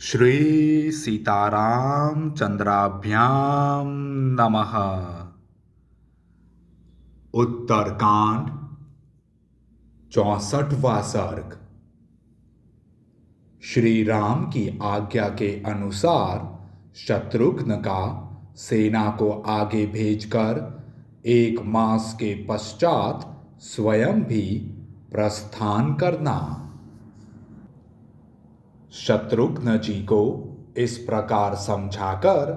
श्री सीताराम चंद्राभ्याम नमः। उत्तरकांड 64वां सर्ग। श्री राम की आज्ञा के अनुसार शत्रुघ्न का सेना को आगे भेजकर 1 मास के पश्चात स्वयं भी प्रस्थान करना। शत्रुघ्न जी को इस प्रकार समझाकर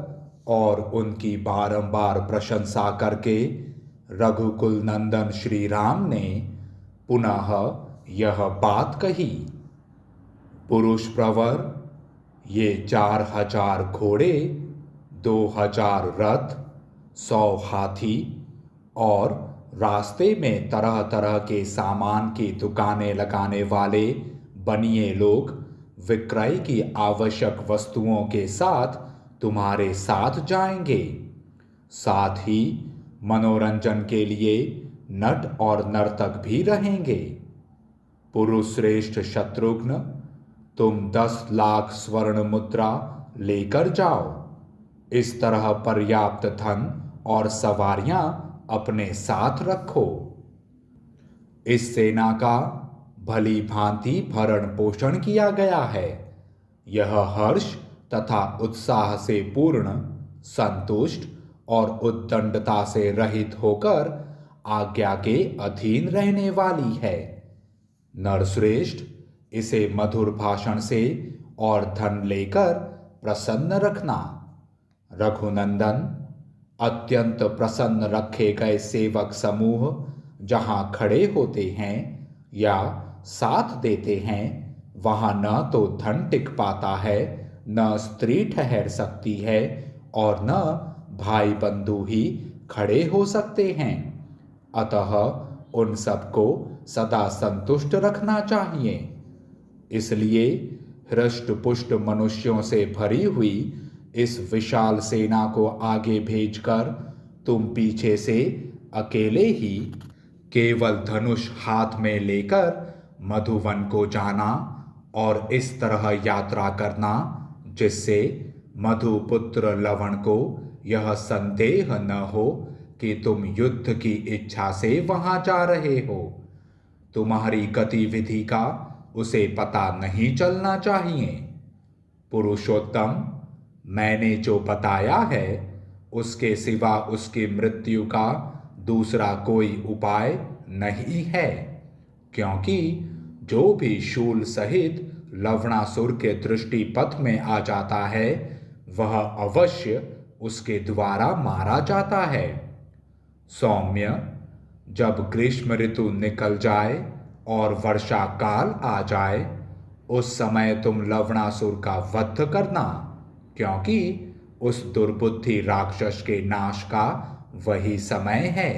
और उनकी बारंबार प्रशंसा करके रघुकुल नंदन श्री राम ने पुनः यह बात कही। पुरुष प्रवर, ये 4000 घोड़े, 2000 रथ, 100 हाथी और रास्ते में तरह तरह के सामान की दुकानें लगाने वाले बनिए लोग विक्रय की आवश्यक वस्तुओं के साथ तुम्हारे साथ जाएंगे। साथ ही मनोरंजन के लिए नट और नर्तक भी रहेंगे। पुरुष श्रेष्ठ शत्रुघ्न, तुम 10 लाख स्वर्ण मुद्रा लेकर जाओ। इस तरह पर्याप्त धन और सवारियां अपने साथ रखो। इस सेना का भली भांति भरण पोषण किया गया है। यह हर्ष तथा उत्साह से पूर्ण, संतुष्ट और उद्दंडता से रहित होकर आज्ञा के अधीन रहने वाली है। नरश्रेष्ठ, इसे मधुर भाषण से और धन लेकर प्रसन्न रखना। रघुनंदन, अत्यंत प्रसन्न रखे गए सेवक समूह जहां खड़े होते हैं या साथ देते हैं, वहां न तो धन टिक पाता है, न स्त्री ठहर सकती है और न भाई बंधु ही खड़े हो सकते हैं। अतः उन सबको सदा संतुष्ट रखना चाहिए। इसलिए हृष्ट पुष्ट मनुष्यों से भरी हुई इस विशाल सेना को आगे भेजकर तुम पीछे से अकेले ही केवल धनुष हाथ में लेकर मधुवन को जाना और इस तरह यात्रा करना जिससे मधुपुत्र लवण को यह संदेह न हो कि तुम युद्ध की इच्छा से वहां जा रहे हो। तुम्हारी गतिविधि का उसे पता नहीं चलना चाहिए। पुरुषोत्तम, मैंने जो बताया है उसके सिवा उसकी मृत्यु का दूसरा कोई उपाय नहीं है, क्योंकि जो भी शूल सहित लवणासुर के दृष्टि पथ में आ जाता है वह अवश्य उसके द्वारा मारा जाता है। सौम्य, जब ग्रीष्म ऋतु निकल जाए और वर्षा काल आ जाए उस समय तुम लवणासुर का वध करना, क्योंकि उस दुर्बुद्धि राक्षस के नाश का वही समय है।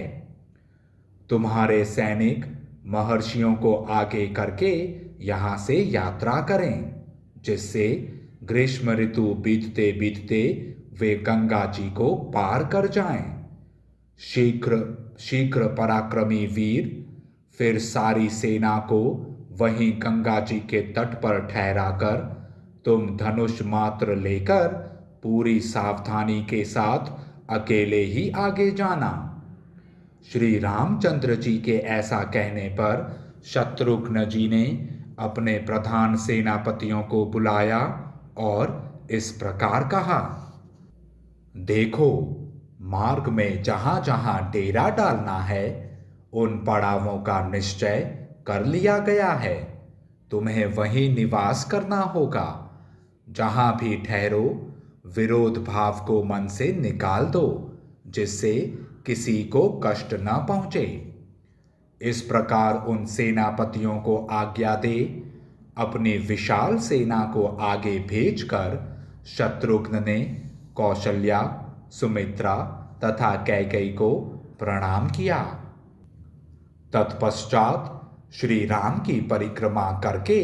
तुम्हारे सैनिक महर्षियों को आगे करके यहाँ से यात्रा करें, जिससे ग्रीष्म ऋतु बीतते बीतते वे गंगा जी को पार कर जाएं। शीघ्र शीघ्र पराक्रमी वीर फिर सारी सेना को वहीं गंगा जी के तट पर ठहराकर तुम धनुष मात्र लेकर पूरी सावधानी के साथ अकेले ही आगे जाना। श्री रामचंद्र जी के ऐसा कहने पर शत्रुघ्न जी ने अपने प्रधान सेनापतियों को बुलाया और इस प्रकार कहा। देखो, मार्ग में जहां जहां डेरा डालना है उन पड़ावों का निश्चय कर लिया गया है। तुम्हें वहीं निवास करना होगा। जहां भी ठहरो विरोध भाव को मन से निकाल दो, जिससे किसी को कष्ट न पहुंचे। इस प्रकार उन सेनापतियों को आज्ञा दे अपनी विशाल सेना को आगे भेजकर शत्रुघ्न ने कौशल्या, सुमित्रा तथा कैकेयी को प्रणाम किया। तत्पश्चात श्री राम की परिक्रमा करके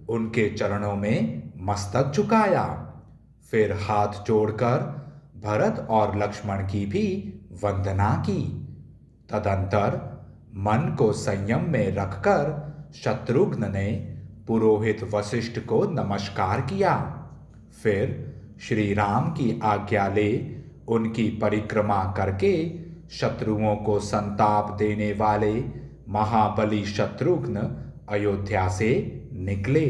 उनके चरणों में मस्तक झुकाया। फिर हाथ जोड़कर भरत और लक्ष्मण की भी वंदना की। तदंतर मन को संयम में रखकर शत्रुघ्न ने पुरोहित वशिष्ठ को नमस्कार किया। फिर श्री राम की आज्ञा ले उनकी परिक्रमा करके शत्रुओं को संताप देने वाले महाबली शत्रुघ्न अयोध्या से निकले।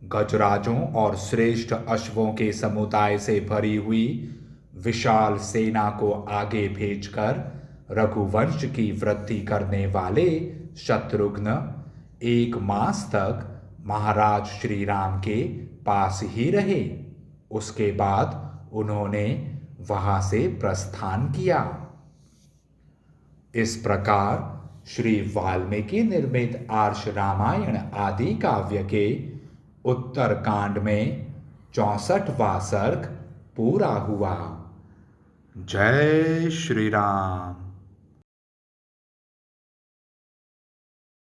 गजराजों और श्रेष्ठ अश्वों के समुदाय से भरी हुई विशाल सेना को आगे भेजकर रघुवंश की वृद्धि करने वाले शत्रुघ्न 1 मास तक महाराज श्री राम के पास ही रहे। उसके बाद उन्होंने वहां से प्रस्थान किया। इस प्रकार श्री वाल्मीकि निर्मित आर्ष रामायण आदि काव्य के उत्तर कांड में 64वां सर्ग पूरा हुआ। जय श्री राम।